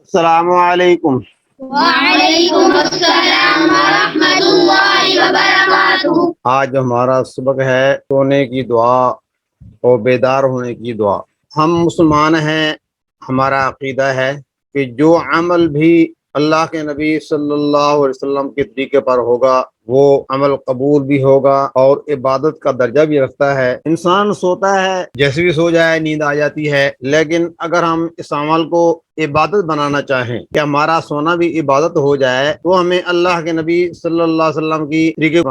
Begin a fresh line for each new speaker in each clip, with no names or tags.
السلام علیکم۔
وعلیکم السلام ورحمۃ اللہ وبرکاتہ۔
آج ہمارا سبق ہے سونے کی دعا اور بیدار ہونے کی دعا۔ ہم مسلمان ہیں، ہمارا عقیدہ ہے کہ جو عمل بھی اللہ کے نبی صلی اللہ علیہ وسلم کے طریقے پر ہوگا وہ عمل قبول بھی ہوگا اور عبادت کا درجہ بھی رکھتا ہے۔ انسان سوتا ہے، جیسے بھی سو جائے نیند آ جاتی ہے، لیکن اگر ہم اس عمل کو عبادت بنانا چاہیں کہ ہمارا سونا بھی عبادت ہو جائے تو ہمیں اللہ کے نبی صلی اللہ علیہ وسلم کی طریقے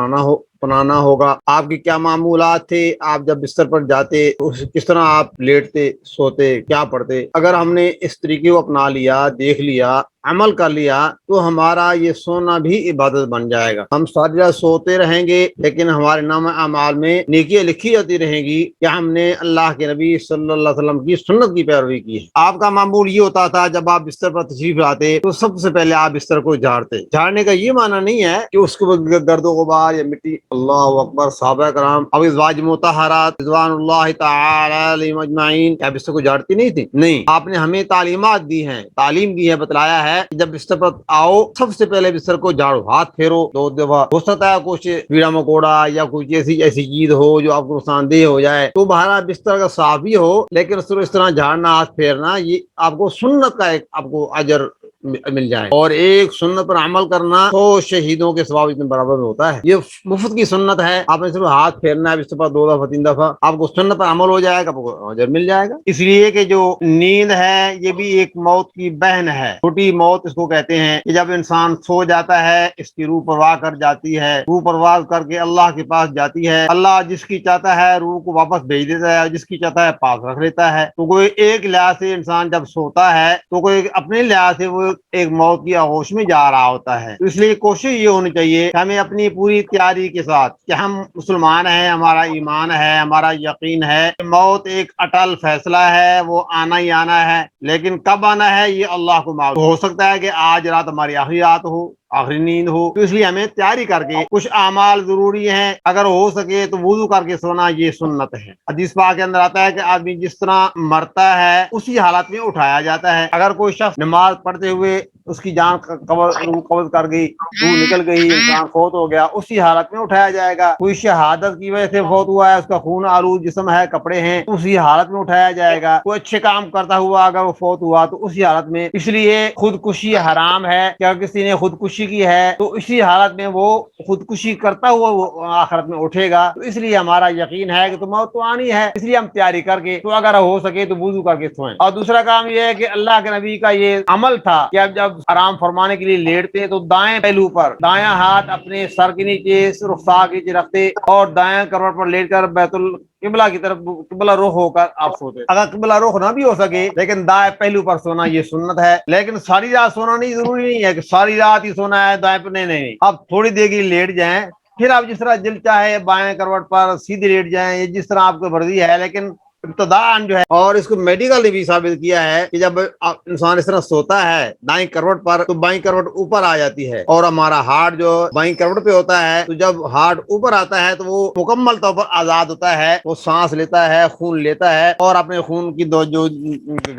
بنانا ہوگا۔ آپ کی کیا معمولات تھے، آپ جب بستر پر جاتے کس طرح آپ لیٹتے، سوتے، کیا پڑھتے، اگر ہم نے اس طریقے کو اپنا لیا، دیکھ لیا، عمل کر لیا تو ہمارا یہ سونا بھی عبادت بن جائے گا۔ ہم ساری رات سوتے رہیں گے لیکن ہمارے نام اعمال میں نیکیاں لکھی جاتی رہیں گی کہ ہم نے اللہ کے نبی صلی اللہ علیہ وسلم کی سنت کی پیروی کی ہے۔ آپ کا معمول یہ ہوتا تھا جب آپ بستر پر تشریف لاتے تو سب سے پہلے آپ بستر کو جھاڑتے۔ جھاڑنے کا یہ معنی نہیں ہے کہ اس کو گرد و غبار یا مٹی، اللہ اکبر، صحابہ کرام اب ازواج مطہرات رضوان اللہ تعالی علیہم اجمعین کیا بستر کو جھاڑتی نہیں تھی؟ نہیں، آپ نے ہمیں تعلیمات دی ہیں، تعلیم دی ہے، بتلایا ہے کہ جب بستر پر آؤ سب سے پہلے بستر کو جھاڑو، ہاتھ پھیرو 2 دفعہ۔ ہو سکتا ہے کچھ کیڑا مکوڑا یا کچھ ایسی چیز ہو جو آپ کو نقصان دہ ہو جائے تو بہرحال بستر کا صاف بھی ہو، لیکن اس طرح جھاڑنا، ہاتھ پھیرنا، یہ آپ کو سنت کا ایک آپ کو اجر مل جائے، اور ایک سنت پر عمل کرنا 100 شہیدوں کے ثواب اتنے برابر میں ہوتا ہے۔ یہ مفت کی سنت ہے، آپ نے صرف ہاتھ پھیرنا ہے بستر پر 2 دفعہ 3 دفعہ، آپ کو سنت پر عمل ہو جائے گا، آپ کو اجر مل جائے گا۔ اس لیے کہ جو نیند ہے یہ بھی ایک موت کی بہن ہے، چھوٹی موت اس کو کہتے ہیں، کہ جب انسان سو جاتا ہے اس کی روح پرواہ کر جاتی ہے، روح پرواہ کر کے اللہ کے پاس جاتی ہے، اللہ جس کی چاہتا ہے روح کو واپس بھیج دیتا ہے اور جس کی چاہتا ہے پاس رکھ لیتا ہے۔ تو کوئی ایک لحاظ سے انسان جب سوتا ہے تو کوئی اپنے لحاظ سے وہ ایک موت کی آغوش میں جا رہا ہوتا ہے۔ اس لیے کوشش یہ ہونی چاہیے کہ ہمیں اپنی پوری تیاری کے ساتھ کہ ہم مسلمان ہیں، ہمارا ایمان ہے، ہمارا یقین ہے، موت ایک اٹل فیصلہ ہے، وہ آنا ہی آنا ہے، لیکن کب آنا ہے یہ اللہ کو معلوم۔ ہو سکتا ہے کہ آج رات ہماری آخری رات ہو، آخری نیند ہو، تو اس لیے ہمیں تیاری کر کے کچھ اعمال ضروری ہیں، اگر ہو سکے تو وضو کر کے سونا یہ سنت ہے۔ حدیث پاک کے اندر آتا ہے کہ آدمی جس طرح مرتا ہے اسی حالت میں اٹھایا جاتا ہے۔ اگر کوئی شخص نماز پڑھتے ہوئے اس کی جان قبض کر گئی، روح نکل گئی، انسان فوت ہو گیا، اسی حالت میں اٹھایا جائے گا۔ کوئی شہادت کی وجہ سے فوت ہوا ہے، اس کا خون آلود جسم ہے، کپڑے ہیں، اسی حالت میں اٹھایا جائے گا۔ کوئی اچھے کام کرتا ہوا اگر وہ فوت ہوا تو اسی حالت میں۔ اس لیے خودکشی حرام ہے کہ اگر کسی نے خودکشی کی ہے تو اسی حالت میں وہ خودکشی کرتا ہوا وہ آخرت میں اٹھے گا۔ تو اس لیے ہمارا یقین ہے کہ تو موت تو آنی ہے، اس لیے ہم تیاری کر کے تو اگر ہو سکے تو وضو کر کے سوئیں۔ اور دوسرا کام یہ ہے کہ اللہ کے نبی کا یہ عمل تھا کہ اب جب آرام فرمانے کے لیے لیٹتے تو دائیں پہلو پر دایاں ہاتھ اپنے سر کے نیچے، رخسار کے نیچے رکھتے اور دائیں کروٹ پر لیٹ کر بیت قبلہ کی طرف قبلہ رخ ہو کر آپ سوتے۔ اگر قبلہ رخ نہ بھی ہو سکے لیکن دائیں پہلو پر سونا یہ سنت ہے۔ لیکن ساری رات سونا نہیں، ضروری نہیں ہے کہ ساری رات ہی سونا ہے دائیں پر، نہیں، آپ تھوڑی دیر کے لیے لیٹ جائیں، پھر آپ جس طرح دل چاہے بائیں کروٹ پر سیدھے لیٹ جائیں، جس طرح آپ کو مرضی ہے، لیکن ابتداءً جو ہے، اور اس کو میڈیکل نے بھی ثابت کیا ہے کہ جب انسان اس طرح سوتا ہے دائیں کروٹ پر تو بائیں کروٹ اوپر آ جاتی ہے، اور ہمارا ہارٹ جو بائیں کروٹ پہ ہوتا ہے تو جب ہارٹ اوپر آتا ہے تو وہ مکمل طور پر آزاد ہوتا ہے، وہ سانس لیتا ہے، خون لیتا ہے، اور اپنے خون کی جو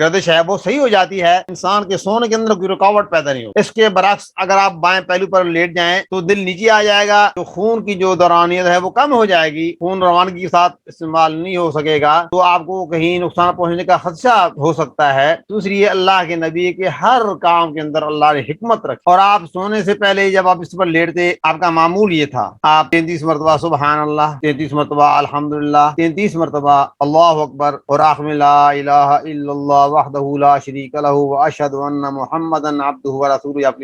گردش ہے وہ صحیح ہو جاتی ہے، انسان کے سونے کے اندر کوئی رکاوٹ پیدا نہیں ہو۔ اس کے برعکس اگر آپ بائیں پہلو پر لیٹ جائیں تو دل نیچے آ جائے گا، تو خون کی جو دورانیت ہے وہ کم ہو جائے گی، خون روانگی کے ساتھ استعمال نہیں ہو سکے گا، تو آپ کو کہیں نقصان پہنچنے کا خدشہ ہو سکتا ہے۔ دوسری اللہ کے نبی کے ہر کام کے اندر اللہ نے حکمت رکھی، اور آپ سونے سے پہلے جب آپ اس پر لیٹتے آپ کا معمول یہ تھا، آپ 33 مرتبہ سبحان اللہ، 33 مرتبہ الحمدللہ، 33 مرتبہ اللہ اکبر، اور آخر میں لا الہ الا اللہ وحدہ لا شریک لہ واشہد ان محمدا عبدہ ورسولہ آپ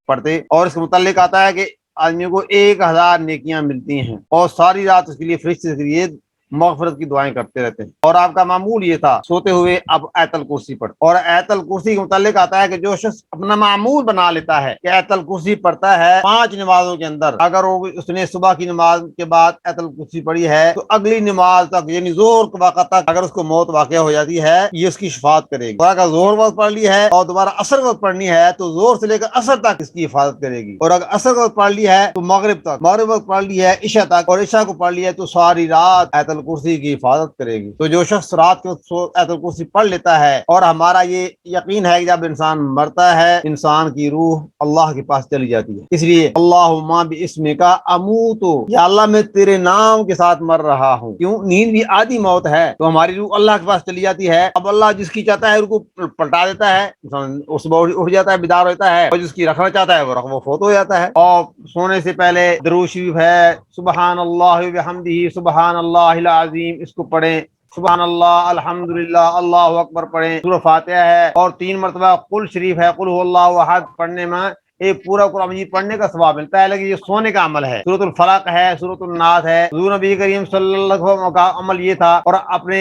پڑھتے۔ اور اس کے متعلق آتا ہے کہ آدمی کو 1000 نیکیاں ملتی ہیں، اور ساری رات اس کے لیے فرشتے کے لیے مغفرت کی دعائیں کرتے رہتے ہیں۔ اور آپ کا معمول یہ تھا سوتے ہوئے اب آیت الکرسی پڑھ، اور آیت الکرسی کے متعلق آتا ہے کہ جو شخص اپنا معمول بنا لیتا ہے کہ آیت الکرسی پڑھتا ہے 5 نمازوں کے اندر، اگر اس نے صبح کی نماز کے بعد آیت الکرسی پڑھی ہے تو اگلی نماز تک یعنی ظہر کے وقت تک اگر اس کو موت واقع ہو جاتی ہے یہ اس کی شفاعت کرے گی، اور اگر ظہر وقت پڑھ لی ہے اور دوبارہ عصر وقت پڑھنی ہے تو ظہر سے لے کر عصر تک اس کی حفاظت کرے گی، اور اگر عصر وقت پڑھ لی ہے تو مغرب تک، مغرب وقت پڑھ لی ہے عشاء تک، اور عشاء کو پڑھ لی ہے تو ساری رات آیت الکرسی کی حفاظت کرے گی۔ تو جو شخص رات کو آیت الکرسی پڑھ لیتا ہے، اور ہمارا یہ یقین ہے کہ جب انسان مرتا ہے انسان کی روح اللہ کے پاس چلی جاتی ہے، اس لیے اللہم باسمک اموت، یا اللہ میں تیرے نام کے ساتھ مر رہا ہوں۔ کیوں؟ نیند بھی آدھی موت ہے، تو ہماری روح اللہ کے پاس چلی جاتی ہے۔ اب اللہ جس کی چاہتا ہے روح کو پلٹا دیتا ہے، انسان اس اٹھ جاتا ہے، بیدار ہوتا ہے، اور جس کی رکھنا چاہتا ہے وہ فوت ہو جاتا ہے۔ اور سونے سے پہلے درود شریف ہے، سبحان اللہ وبحمدہ سبحان اللہ العظیم، اس کو پڑھیں۔ سبحان اللہ، الحمدللہ، اللہ اکبر پڑھیں۔ سورہ فاتحہ ہے، اور 3 مرتبہ قل شریف ہے، قل هو اللہ احد پڑھنے میں ایک پورا قرآن مجید پڑھنے کا ثواب ملتا ہے، لیکن یہ سونے کا عمل ہے۔ سورۃ الفلق ہے، سورۃ الناس ہے۔ حضور نبی کریم صلی اللہ علیہ وسلم کا عمل یہ تھا، اور اپنے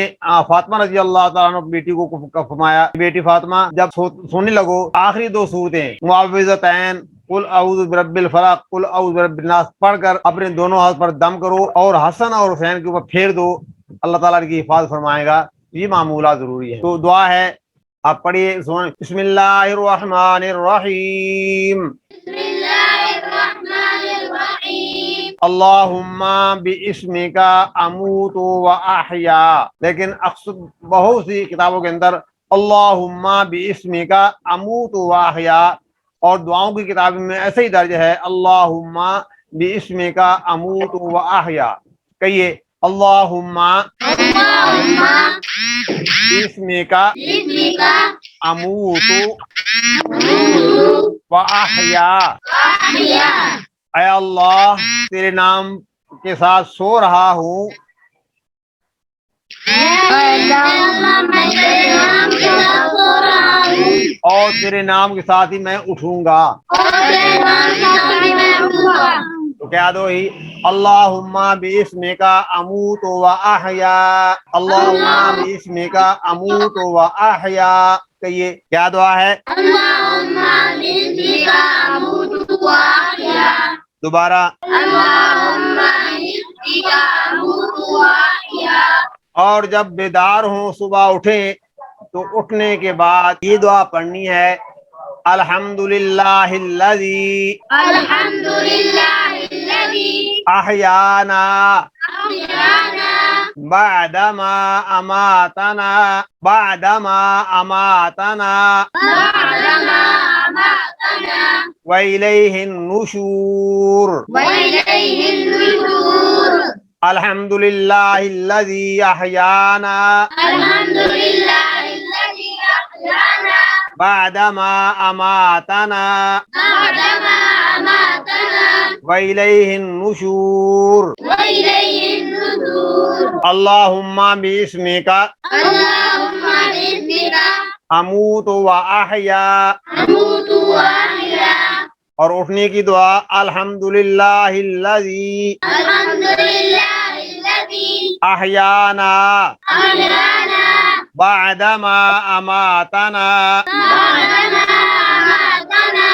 فاطمہ رضی اللہ تعالیٰ عنہ بیٹی کو فرمایا، بیٹی فاطمہ جب سونے لگو آخری 2 سورتیں معوذتین، قل اعوذ برب الفلق، قل اعوذ برب الناس پڑھ کر اپنے دونوں ہاتھ پر دم کرو، اور حسن اور حسین کے اوپر پھیر دو، اللہ تعالیٰ کی حفاظت فرمائے گا۔ یہ معمولات ضروری ہے۔ تو دعا ہے، آپ پڑھیے، بسم اللہ الرحمن الرحیم،
بسم اللہ الرحمن الرحیم،
اللہم باسمک اموت و احیا، لیکن اکثر بہت سی کتابوں کے اندر اللہم باسمک اموت و احیا، اور دعاؤں کی کتاب میں ایسے ہی درج ہے اللہم باسمک اموت و احیا۔ کہیے اللہم
اللہم
باسمک
باسمک
اموت
اموت
و احیا،
واحیا،
اے اللہ تیرے نام کے ساتھ سو رہا ہوں،
اے اللہ میں تیرے نام کے ساتھ سو رہا ہوں،
اور تیرے نام کے ساتھ ہی میں اٹھوں گا۔
اور تیرے نام کے ساتھ ہی میں اٹھوں گا۔
تو کیا دو ہی، اللہم باسمک اموت و احیا، اللہم باسمک اموت و احیا۔ کہیے کیا دعا ہے؟
اللہم باسمک اموت واحیا،
دوبارہ،
اللہم باسمک اموت واحیا۔
اور جب بیدار ہوں صبح اٹھیں تو اٹھنے کے بعد یہ دعا پڑھنی ہے، الحمدللہ الذی
الحمدللہ الذی
احیانا
احیانا
بعدما اماتنا، بعدما اماتنا
بعدما اماتنا
وإلیہ النشور،
وإلیہ النشور۔
الحمدللہ الذی احیانا
الحمدللہ الذی احیانا
بعدما اماتنا
بعدما اماتنا
وإلیہ النشور،
وإلیہ النشور۔
اللہم باسمک
اللہم باسمک
اموت و احیا،
اموت واحیا،
اور اٹھنے کی دعا الحمدللہ الذی
الحمدللہ الذی
احیانا
احیانا
بعدما اماتنا
بعدما اماتنا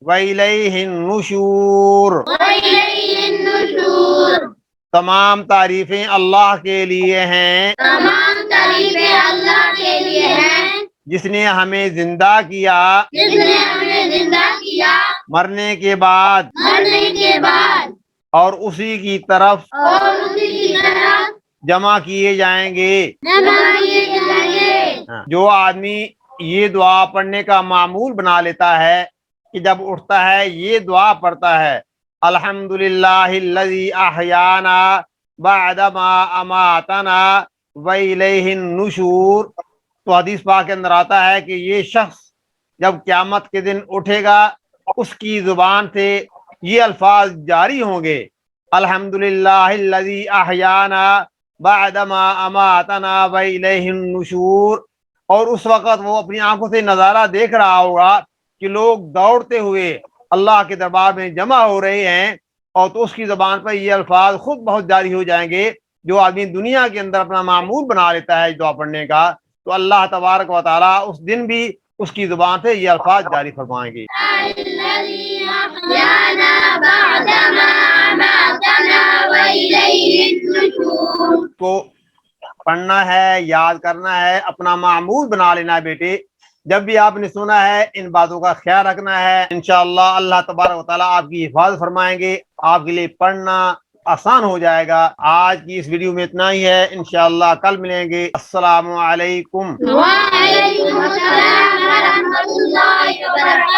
وإلیہ النشور۔
وإلیہ النشور۔
تمام تعریفیں اللہ کے لیے ہیں،
تمام تعریفیں اللہ کے لیے ہیں،
جس نے ہمیں زندہ کیا،
جس نے ہمیں زندہ کیا
مرنے کے بعد،
مرنے کے بعد،
اور اسی کی طرف
اور اسی کی طرف
جمع کیے جائیں گے۔
جمع کیے جائیں گے۔
جو آدمی یہ دعا پڑھنے کا معمول بنا لیتا ہے کہ جب اٹھتا ہے یہ دعا پڑھتا ہے، الحمدللہ الذی احیانا بعدما اماتنا وإلیہ النشور، تو حدیث پاک کے اندر آتا ہے کہ یہ شخص جب قیامت کے دن اٹھے گا اس کی زبان سے یہ الفاظ جاری ہوں گے، الحمدللہ الذی احیانا بعدما اماتنا وإلیہ النشور، اور اس وقت وہ اپنی آنکھوں سے نظارہ دیکھ رہا ہوگا کہ لوگ دوڑتے ہوئے اللہ کے دربار میں جمع ہو رہے ہیں، اور تو اس کی زبان پر یہ الفاظ خود بہت جاری ہو جائیں گے۔ جو آدمی دنیا کے اندر اپنا معمول بنا لیتا ہے دعا پڑھنے کا، تو اللہ تبارک و تعالیٰ اس دن بھی اس کی زبان سے یہ الفاظ جاری فرمائیں گے۔
الذی احیانا بعدما اماتنا وإلیہ النشور۔
کو پڑھنا ہے، یاد کرنا ہے، اپنا معمول بنا لینا ہے بیٹے۔ جب بھی آپ نے سنا ہے ان باتوں کا خیال رکھنا ہے، انشاءاللہ اللہ تبارک و تعالیٰ آپ کی حفاظت فرمائیں گے۔ آپ کے لیے پڑھنا، آسان ہو جائے گا۔ آج کی اس ویڈیو میں اتنا ہی ہے، انشاءاللہ کل ملیں گے۔ السلام علیکم۔
وعلیکم السلام ورحمۃ اللہ وبرکاتہ۔